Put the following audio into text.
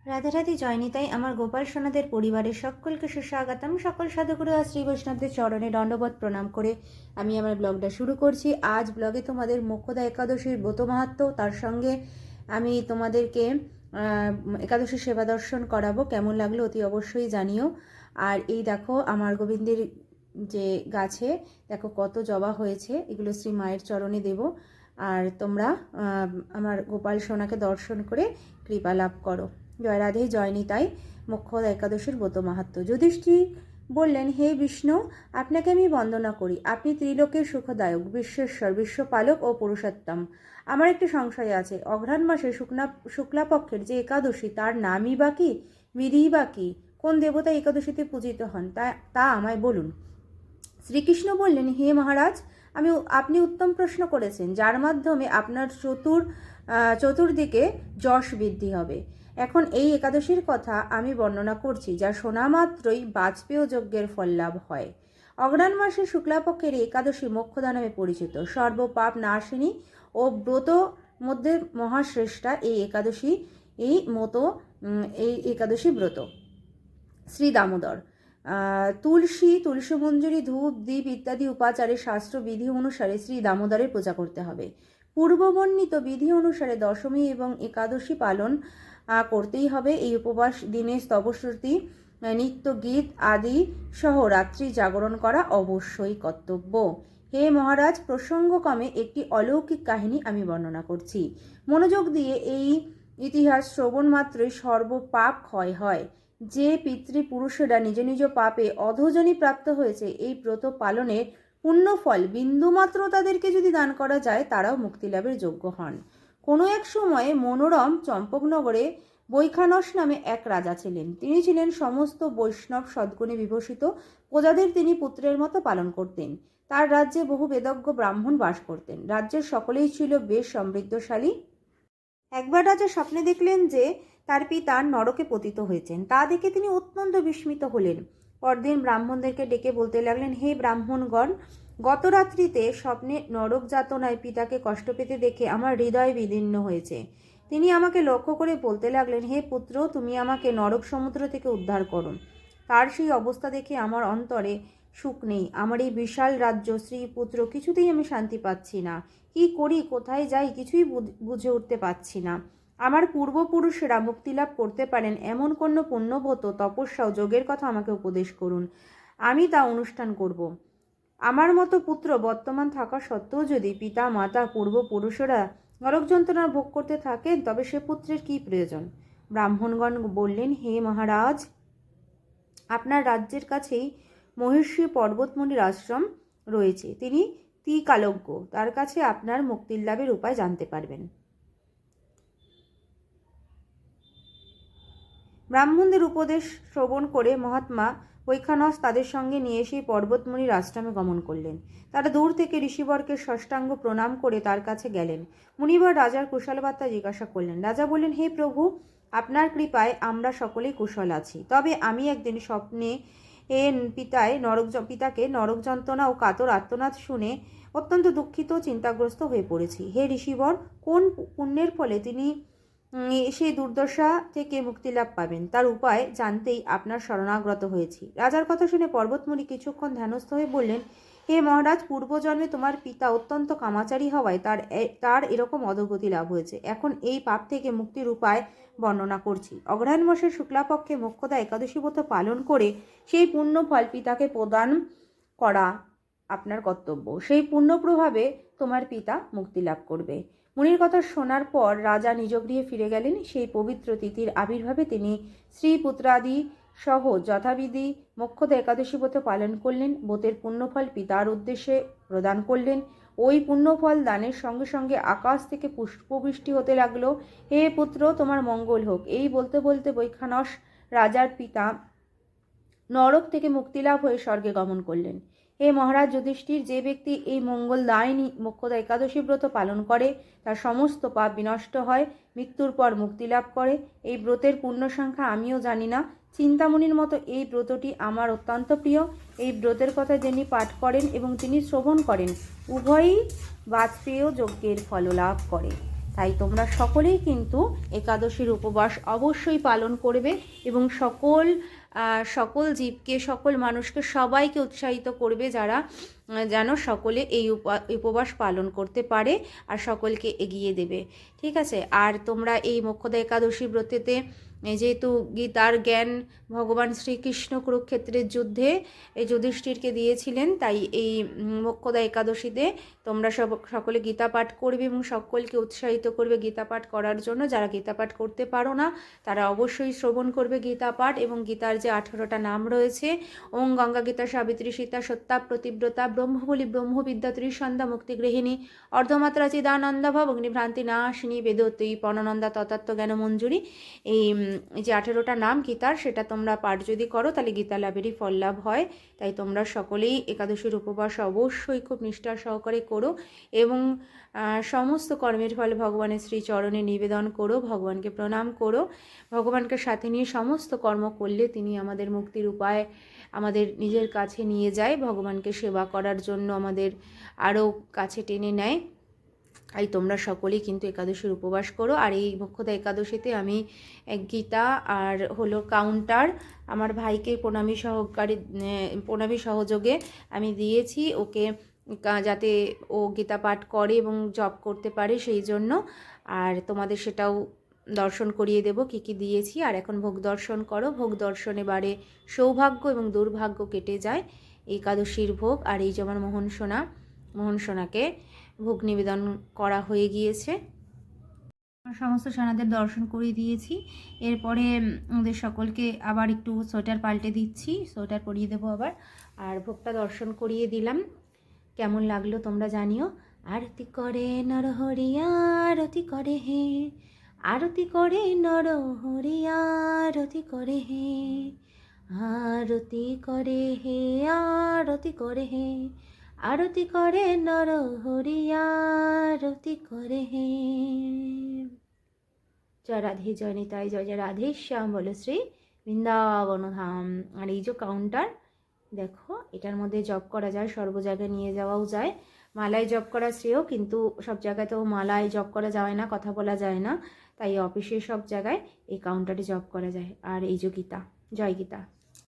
রাধে রাধে জয়নিতাই আমার গোপাল সোনাদের পরিবারের সকলকে সুস্বাগতম। সকল সাধুগুরু আর শ্রী বৈষ্ণবদের চরণে দণ্ডবত প্রণাম করে আমি আমার ব্লগটা শুরু করছি। আজ ব্লগে তোমাদের মোক্ষদা একাদশীর ব্রত মাহাত্ম্য, তার সঙ্গে আমি তোমাদেরকে একাদশী সেবা দর্শন করাবো। কেমন লাগলো অতি অবশ্যই জানিও। আর এই দেখো আমার গোবিন্দের যে গাছে দেখো কত জবা হয়েছে, এগুলো শ্রী মায়ের চরণে দেব। আর তোমরা আমার গোপাল সোনাকে দর্শন করে কৃপা লাভ করো। জয় রাধে জয় নিতাই। মোক্ষদা একাদশীর ব্রত মাহাত্ম্য। যুধিষ্ঠির বললেন, হে বিষ্ণু, আপনাকে আমি বন্দনা করি। আপনি ত্রিলোকের সুখদায়ক, বিশ্বেশ্বর, বিশ্বপালক ও পুরুষোত্তম। আমার একটি সংশয় আছে। অঘ্রাণ মাসে শুক্লাপক্ষের যে একাদশী, তার নামই বা কি, বিধিই বা কি? কোন দেবতা একাদশীতে পূজিত হন তা আমায় বলুন। শ্রীকৃষ্ণ বললেন, হে মহারাজ, আপনি উত্তম প্রশ্ন করেছেন, যার মাধ্যমে আপনার চতুর্দিকে যশ বৃদ্ধি হবে। এখন এই একাদশীর কথা আমি বর্ণনা করছি, যা শোনা মাত্রই বাজপেয় যজ্ঞের ফল লাভ হয়। অঘ্রাণ মাসের শুক্লাপক্ষের একাদশী মোক্ষদা নামে পরিচিত। সর্বপাপ নাশিনী ও ব্রত মধ্যে মহাশ্রেষ্ঠা এই একাদশী ব্রত। শ্রী দামোদর। তুলসী মঞ্জুরি, ধূপ, দীপ ইত্যাদি উপাচারে শাস্ত্র বিধি অনুসারে শ্রী দামোদরের পূজা করতে হবে। পূর্ববর্ণিত বিধি অনুসারে দশমী এবং একাদশী পালন করতেই হবে। এই উপবাস দিনে স্তবশ্রুতি, নিত্য গীত আদি সহ রাত্রি জাগরণ করা অবশ্যই কর্তব্য। হে মহারাজ, প্রসঙ্গক্রমে একটি অলৌকিক কাহিনী আমি বর্ণনা করছি। মনোযোগ দিয়ে এই ইতিহাস শ্রবণ মাত্রই সর্বপাপ ক্ষয় হয়। যে পিতৃপুরুষেরা নিজ নিজ পাপে অধোজনি প্রাপ্ত হয়েছে, এই ব্রত পালনের পুণ্যফল বিন্দুমাত্র তাদেরকে যদি দান করা যায়, তারাও মুক্তিলাভের যোগ্য হন। কোনো এক সময়ে মনোরম চম্পকনগরে বৈখানস নামে এক রাজা ছিলেন। তিনি ছিলেন সমস্ত বৈষ্ণব সদ্গুণে বিভূষিত। প্রজাদের তিনি পুত্রের মতো পালন করতেন। তার রাজ্যে বহু বেদজ্ঞ ব্রাহ্মণ বাস করতেন। রাজ্যের সকলেই ছিল বেশ সমৃদ্ধশালী। একবার রাজা স্বপ্নে দেখলেন যে তার পিতা নরকে পতিত হয়েছেন। তা দেখে তিনি অত্যন্ত বিস্মিত হলেন। পরদিন ব্রাহ্মণদেরকে ডেকে বলতে লাগলেন, হে ব্রাহ্মণগণ, গত রাত্রিতে স্বপ্নে নরক যাতনায় পিতাকে কষ্ট পেতে দেখে আমার হৃদয় বিদীর্ণ হয়েছে। তিনি আমাকে লক্ষ্য করে বলতে লাগলেন, হে পুত্র, তুমি আমাকে নরক সমুদ্র থেকে উদ্ধার করো। তার সেই অবস্থা দেখে আমার অন্তরে সুখ নেই। আমার এই বিশাল রাজ্য, স্ত্রী, পুত্র, কিছুতেই আমি শান্তি পাচ্ছি না। কি করি, কোথায় যাই, কিছুই বুঝে উঠতে পারছি না। আমার পূর্বপুরুষেরা মুক্তিলাভ করতে পারেন এমন কোনো পুণ্যব্রত, তপস্যা ও যোগের কথা আমাকে উপদেশ করুন। আমি তা অনুষ্ঠান করব। আমার মতো পুত্র বর্তমান থাকা সত্ত্বেও যদি পিতা মাতা পূর্বপুরুষেরা নরক যন্ত্রণা ভোগ করতে থাকেন, তবে সে পুত্রের কি প্রয়োজন? ব্রাহ্মণগণ বললেন, হে মহারাজ, আপনার রাজ্যের কাছেই মহিষী পর্বতমুনির আশ্রম রয়েছে। তিনি ত্রিকালজ্ঞ। তার কাছে আপনার মুক্তির লাভের উপায় জানতে পারবেন। ব্রাহ্মণদের উপদেশ শ্রবণ করে মহাত্মা বৈখানস তাদের সঙ্গে নিয়ে সেই পর্বতমুনির আশ্রমে গমন করলেন। তারা দূর থেকে ঋষিবরকে ষষ্ঠাঙ্গ প্রণাম করে তার কাছে গেলেন। মুনিবর রাজার কুশলবার্তা জিজ্ঞাসা করলেন। রাজা বললেন, হে প্রভু, আপনার কৃপায় আমরা সকলেই কুশল আছি। তবে আমি একদিন স্বপ্নে পিতাকে নরক যন্ত্রণা ও কাতর আর্তনাদ শুনে অত্যন্ত দুঃখিত চিন্তাগ্রস্ত হয়ে পড়েছি। হে ঋষিবর, কোন পুণ্যের ফলে তিনি সেই দুর্দশা থেকে মুক্তিলাভ পাবেন, তার উপায় জানতেই আপনার শরণাগত হয়েছি। রাজার কথা শুনে পর্বতমুনি কিছুক্ষণ ধ্যানস্থ হয়ে বললেন, হে মহারাজ, পূর্বজন্মে তোমার পিতা অত্যন্ত কামাচারী হওয়ায় তার এরকম অধোগতি লাভ হয়েছে। এখন এই পাপ থেকে মুক্তির উপায় বর্ণনা করছি। অঘ্রাণ মাসের শুক্লাপক্ষে মোক্ষদা একাদশী ব্রত পালন করে সেই পুণ্যফল পিতাকে প্রদান করা আপনার কর্তব্য। সেই পুণ্য প্রভাবে তোমার পিতা মুক্তি লাভ করবে। মুনির কথা শোনার পর রাজা নিজ গৃহে ফিরে গেলেন। সেই পবিত্র তিথির আবির্ভাবে তিনি স্ত্রী পুত্রাদি সহ যথাবিধি মোক্ষদা একাদশী ব্রত পালন করলেন। ব্রতের পুণ্যফল পিতার উদ্দেশ্যে প্রদান করলেন। ওই পুণ্যফল দানের সঙ্গে সঙ্গে আকাশ থেকে পুষ্পবৃষ্টি হতে লাগলো। হে পুত্র, তোমার মঙ্গল হোক। এই বলতে বলতে বৈখানস রাজার পিতা নরক থেকে মুক্তিলাভ হয়ে স্বর্গে গমন করলেন। হে মহারাজ যুধিষ্ঠির, যে ব্যক্তি এই মঙ্গলদায়িনী মোক্ষদা একাদশী ব্রত পালন করে, তার সমস্ত পাপ বিনষ্ট হয়, মৃত্যুর পর মুক্তিলাভ করে। এই ব্রতের পূর্ণ সংখ্যা আমিও জানি না। চিন্তামণির মতো এই ব্রতটি আমার অত্যন্ত প্রিয়। এই ব্রতের কথা যিনি পাঠ করেন এবং যিনি শ্রবণ করেন, উভয়ই বাজপেয় যজ্ঞের ফল লাভ করে। তাই তোমরা সকলেই কিন্তু একাদশীর উপবাস অবশ্যই পালন করবে এবং সকল জীবকে, সকল মানুষকে, সবাইকে উৎসাহিত করবে যারা যেন সকলে এই উপবাস পালন করতে পারে আর সকলকে এগিয়ে দেবে। ঠিক আছে? আর তোমরা এই মোক্ষদা একাদশী ব্রতেতে যেহেতু গীতার জ্ঞান ভগবান শ্রীকৃষ্ণ কুরুক্ষেত্রের যুদ্ধে এই যুধিষ্ঠিরকে দিয়েছিলেন, তাই এই মোক্ষদা একাদশীতে তোমরা সকলে গীতা পাঠ করবে এবং সকলকে উৎসাহিত করবে গীতা পাঠ করার জন্য। যারা গীতা পাঠ করতে পারো না তারা অবশ্যই শ্রবণ করবে গীতা পাঠ, এবং গীতার যে 18টা নাম রয়েছে, ওং গঙ্গা গীতা সাবিত্রী সীতা সত্যা প্রতিব্রতা ব্রহ্মবলি ব্রহ্মবিদ্যা ত্রিসন্ধ্যা মুক্তিগৃহিণী অর্ধমাত্রা চিদানন্দভ অগ্নিভ্রান্তি নাশিনী বেদোত্তী পরনন্দা তত্ত্ব জ্ঞান মঞ্জুরি, এই যে 18টা নাম গীতার, সেটা তোমরা পাঠ যদি করো তাহলে গীতা লাভেরই ফল লাভ হয়। তাই তোমরা সকলেই একাদশীর উপবাস অবশ্যই খুব নিষ্ঠা সহকারে করো এবং সমস্ত কর্মের ফলে ভগবানের শ্রীচরণে নিবেদন করো, ভগবানকে প্রণাম করো। ভগবানকে সাথে নিয়ে সমস্ত কর্ম করলে তিনি আমাদের মুক্তির উপায় আমাদের নিজের কাছে নিয়ে যায়, ভগবানকে সেবা করার জন্য আমাদের আরও কাছে টেনে নেয়। তাই তোমরা সকলেই কিন্তু একাদশীর উপবাস করো। আর এই মোক্ষদা একাদশীতে আমি গীতা আর হলো কাউন্টার আমার ভাইকে প্রণামী সহযোগে আমি দিয়েছি ওকে, যাতে ও গীতা পাঠ করে এবং জপ করতে পারে সেই জন্য। আর তোমাদের সেটাও দর্শন করিয়ে দেব কী কী দিয়েছি। আর এখন ভোগ দর্শন করো। ভোগ দর্শনে বারে সৌভাগ্য এবং দুর্ভাগ্য কেটে যায় একাদশীর ভোগ। আর এই যে আমার মোহন সোনাকে ভোগ নিবেদন করা হয়ে গিয়েছে। সমস্ত সোনাদের দর্শন করিয়ে দিয়েছি। এরপরে ওদের সকলকে আবার একটু সোয়েটার পাল্টে দিচ্ছি, সোয়েটার পরিয়ে দেবো আবার। আর ভোগটা দর্শন করিয়ে দিলাম। কেমন লাগলো তোমরা জানিও। আরতি করে নরহরি আরতি করে হে, আরতি করে নরহরি আরতি করে হে, আরতি করে হে, আরতি করে হে, আরতি করে নরহরি আরতি করে হে। জয় রাধে, জয় নিতাই, জয় জয় রাধে শ্যাম বলো শ্রী বৃন্দাবন ধাম। আর এই যে কাউন্টার দেখো, এটার মধ্যে জব করা যায়, সর্ব জায়গায় নিয়ে যাওয়াও যায়। মালায় জব করা শ্রেয়, কিন্তু সব জায়গায় তো মালায় জব করা যায় না, কথা বলা যায় না, তাই অফিসে সব জায়গায় এই কাউন্টারে জব করা যায়। আর এই যে গীতা, জয় গীতা।